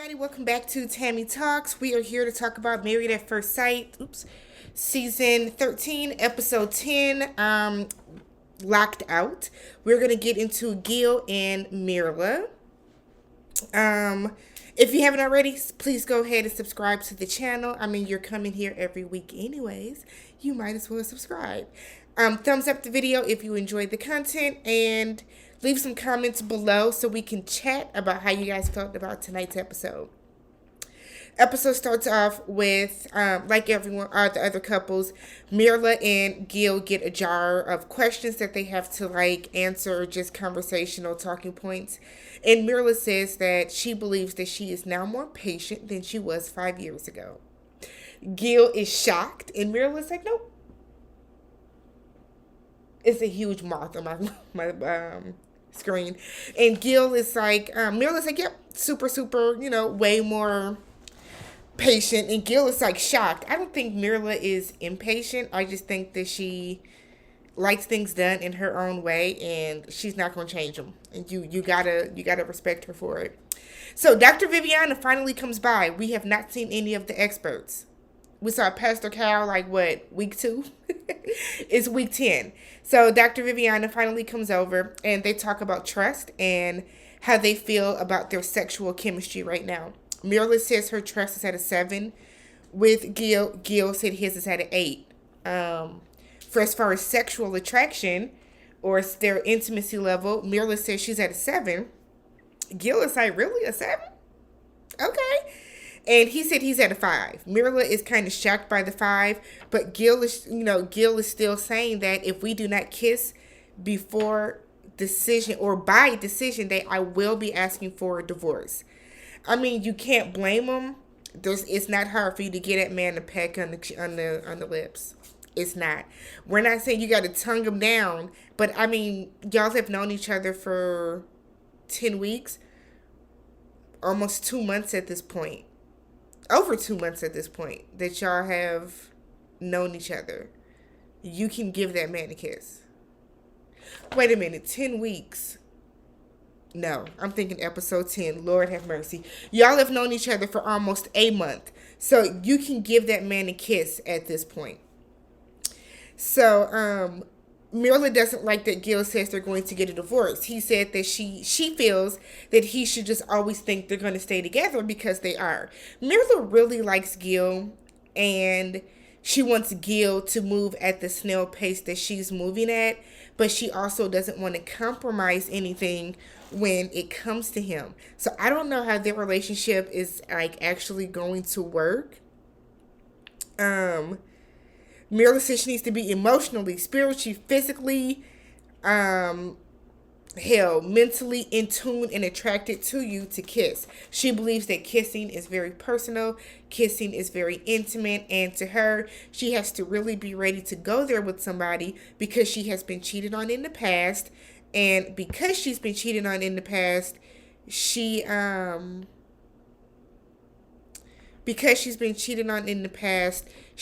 Everybody, welcome back to Tammy Talks. We are here to talk about Married at First Sight. Season 13, episode 10. Locked Out. We're gonna get into Gil and Myrla. Um, if you haven't already, please go ahead and subscribe to the channel. I mean, you're coming here every week, anyways. You might as well subscribe. Thumbs up the video if you enjoyed the content, and leave some comments below so we can chat about how you guys felt about tonight's episode. Episode starts off with, like everyone, the other couples, Myrla and Gil get a jar of questions that they have to answer, just conversational talking points. And Myrla says that she believes that she is now more patient than she was 5 years ago. Gil is shocked, and Myrla's like, nope. It's a huge moth on my screen. And Gil is like, Myrla's like, yep, super, way more patient. And Gil is like shocked. I don't think Myrla is impatient. I just think that she likes things done in her own way, and she's not going to change them. And you gotta respect her for it. So Dr. Viviana finally comes by. We have not seen any of the experts. We saw Pastor Cal, week 2? It's week 10. So Dr. Viviana finally comes over, and they talk about trust and how they feel about their sexual chemistry right now. Myrla says her trust is at a 7 with Gil. Gil said his is at an 8. For as far as sexual attraction or their intimacy level, Myrla says she's at a 7. Gil is like, really, a 7? Okay. And he said he's at a 5. Myrla is kind of shocked by the 5, but Gil is still saying that if we do not kiss before decision or by decision day, I will be asking for a divorce. I mean, you can't blame him. It's not hard for you to get that man to peck on the lips. It's not. We're not saying you got to tongue him down, but I mean, y'all have known each other for 10 weeks, almost 2 months at this point. Over 2 months at this point that y'all have known each other. You can give that man a kiss. Wait a minute, 10 weeks. No, I'm thinking episode 10. Lord have mercy. Y'all have known each other for almost a month. So you can give that man a kiss at this point. So, Myrla doesn't like that Gil says they're going to get a divorce. He said that she feels that he should just always think they're going to stay together because they are. Myrla really likes Gil, and she wants Gil to move at the snail pace that she's moving at, but she also doesn't want to compromise anything when it comes to him. So I don't know how their relationship is actually going to work. Myrla says she needs to be emotionally, spiritually, physically, mentally in tune and attracted to you to kiss. She believes that kissing is very personal, kissing is very intimate, and to her, she has to really be ready to go there with somebody because she has been cheated on in the past, and because she's been cheated on in the past,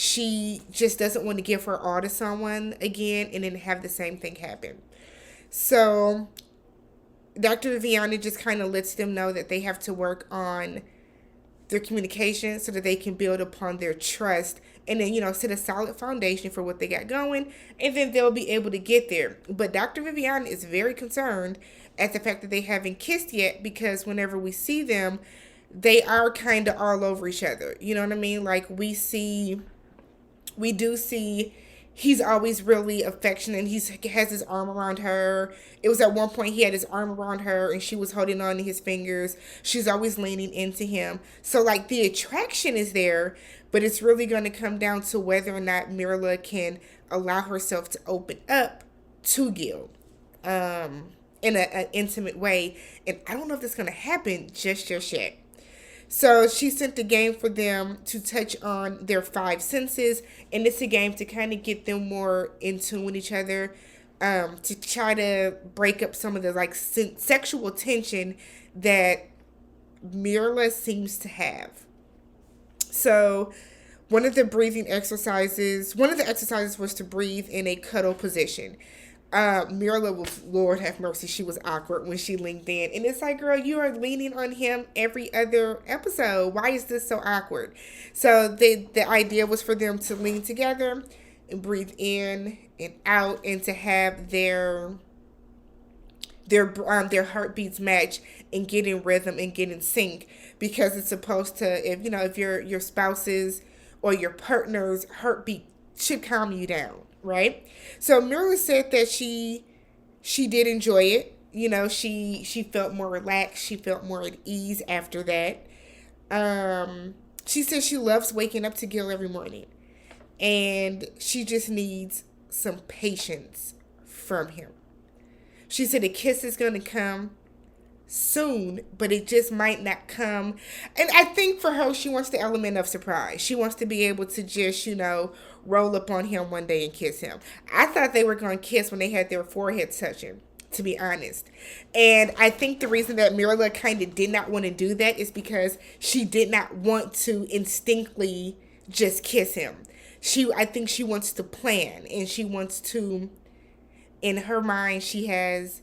she just doesn't want to give her all to someone again and then have the same thing happen. So Dr. Viviana just kind of lets them know that they have to work on their communication so that they can build upon their trust and then, set a solid foundation for what they got going, and then they'll be able to get there. But Dr. Viviana is very concerned at the fact that they haven't kissed yet, because whenever we see them, they are kind of all over each other. You know what I mean? We do see he's always really affectionate. He has his arm around her. It was at one point he had his arm around her and she was holding on to his fingers. She's always leaning into him. So the attraction is there, but it's really going to come down to whether or not Myrla can allow herself to open up to Gil in an intimate way. And I don't know if that's going to happen just yet. So she sent a game for them to touch on their 5 senses, and it's a game to kind of get them more in tune with each other, to try to break up some of the sexual tension that Myrla seems to have. So one of the exercises was to breathe in a cuddle position. Myrla was, Lord have mercy, she was awkward when she linked in. And it's like, girl, you are leaning on him every other episode. Why is this so awkward? So the idea was for them to lean together and breathe in and out, and to have their heartbeats match and get in rhythm and get in sync, because it's supposed to, if if your spouse's or your partner's heartbeat should calm you down, right? So Myrla said that she did enjoy it. She felt more relaxed, she felt more at ease after that. She said she loves waking up to Gil every morning, and she just needs some patience from him. She said a kiss is going to come soon, but it just might not come. And I think for her, she wants the element of surprise. She wants to be able to just, roll up on him one day and kiss him. I thought they were going to kiss when they had their foreheads touching, to be honest. And I think the reason that Myrla kind of did not want to do that is because she did not want to instinctively just kiss him. I think she wants to plan, and she wants to, in her mind, she has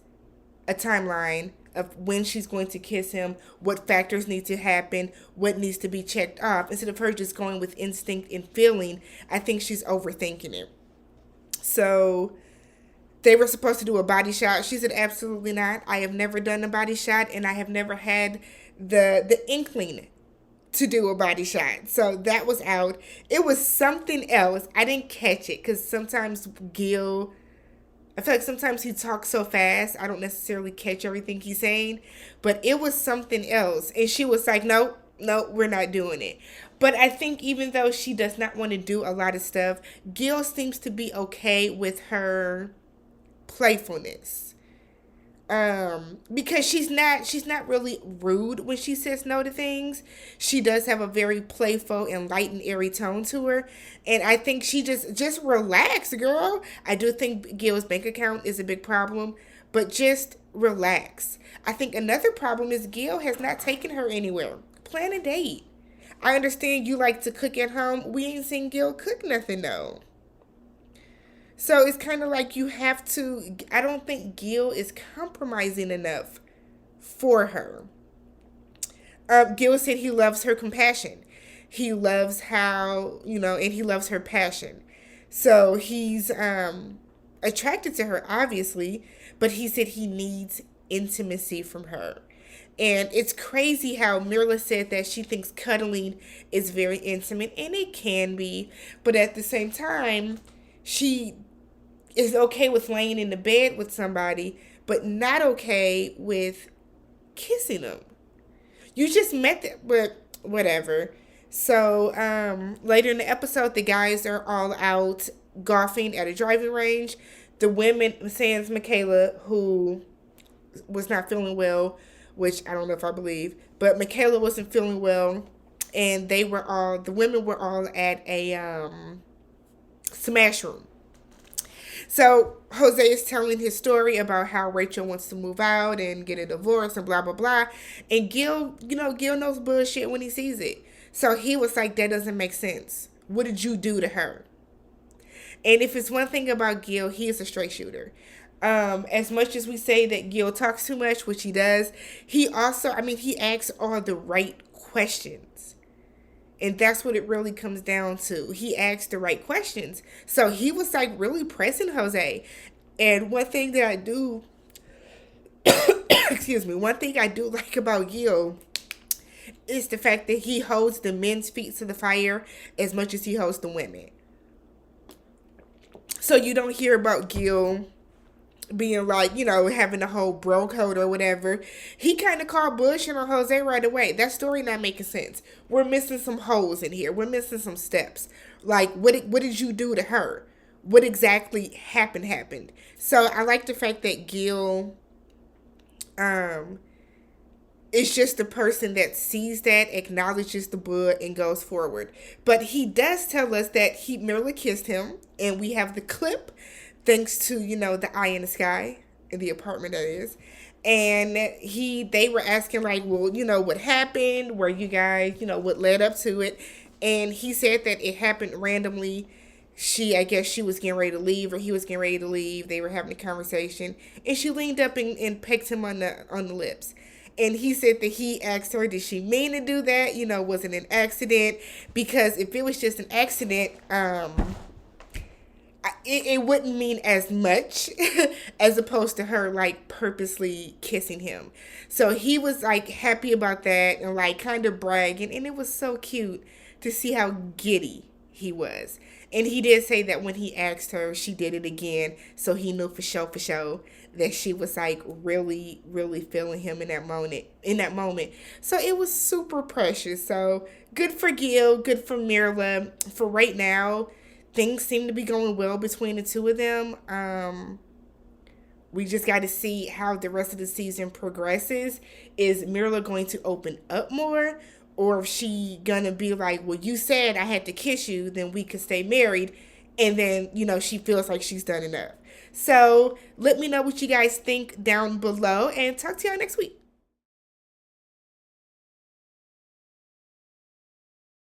a timeline of when she's going to kiss him, what factors need to happen, what needs to be checked off. Instead of her just going with instinct and feeling, I think she's overthinking it. So they were supposed to do a body shot. She said, absolutely not. I have never done a body shot, and I have never had the inkling to do a body shot. So that was out. It was something else. I didn't catch it because sometimes Gil, I feel like sometimes he talks so fast, I don't necessarily catch everything he's saying. But it was something else. And she was like, nope, we're not doing it. But I think even though she does not want to do a lot of stuff, Gil seems to be okay with her playfulness. Because she's not really rude when she says no to things. She does have a very playful and light and airy tone to her, and I think she just relax, girl. I do think Gil's bank account is a big problem, but just relax. I think another problem is Gil has not taken her anywhere. Plan a date. I understand you like to cook at home. We ain't seen Gil cook nothing though. So it's kind of like you have to, I don't think Gil is compromising enough for her. Gil said he loves her compassion. He loves how, and he loves her passion. So he's attracted to her, obviously, but he said he needs intimacy from her. And it's crazy how Myrla said that she thinks cuddling is very intimate, and it can be, but at the same time, she is okay with laying in the bed with somebody, but not okay with kissing them. You just met them, but whatever. So later in the episode, the guys are all out golfing at a driving range. The women, sans Michaela, who was not feeling well, which I don't know if I believe, but Michaela wasn't feeling well, and the women were all at a smash room. So Jose is telling his story about how Rachel wants to move out and get a divorce and blah, blah, blah. And Gil, Gil knows bullshit when he sees it. So he was like, that doesn't make sense. What did you do to her? And if it's one thing about Gil, he is a straight shooter. As much as we say that Gil talks too much, which he does, he also, he asks all the right questions. And that's what it really comes down to. He asked the right questions. So he was like really pressing Jose. And one thing that I do, one thing I do like about Gil is the fact that he holds the men's feet to the fire as much as he holds the women. So you don't hear about Gil being like, having a whole bro code or whatever. He kind of called bullshit on Jose right away. That story not making sense. We're missing some holes in here. We're missing some steps. Like, what did you do to her? What exactly happened? So I like the fact that Gil is just the person that sees that, acknowledges the bud, and goes forward. But he does tell us that Myrla kissed him, and we have the clip. Thanks to, the eye in the sky, in the apartment that is. And they were asking like, well, what happened? Were you guys, what led up to it? And he said that it happened randomly. I guess she was getting ready to leave, or he was getting ready to leave. They were having a conversation, and she leaned up and pecked him on the lips. And he said that he asked her, did she mean to do that? Was it an accident? Because if it was just an accident, it wouldn't mean as much as opposed to her like purposely kissing him. So he was like happy about that and like kind of bragging, and it was so cute to see how giddy he was. And he did say that when he asked her, she did it again, so he knew for sure that she was like really, really feeling him in that moment. So it was super precious. So good for Gil, good for Myrla. For right now, things seem to be going well between the two of them. We just got to see how the rest of the season progresses. Is Myrla going to open up more? Or if she gonna be like, well, you said I had to kiss you, then we could stay married. And then, she feels like she's done enough. So let me know what you guys think down below, and talk to y'all next week.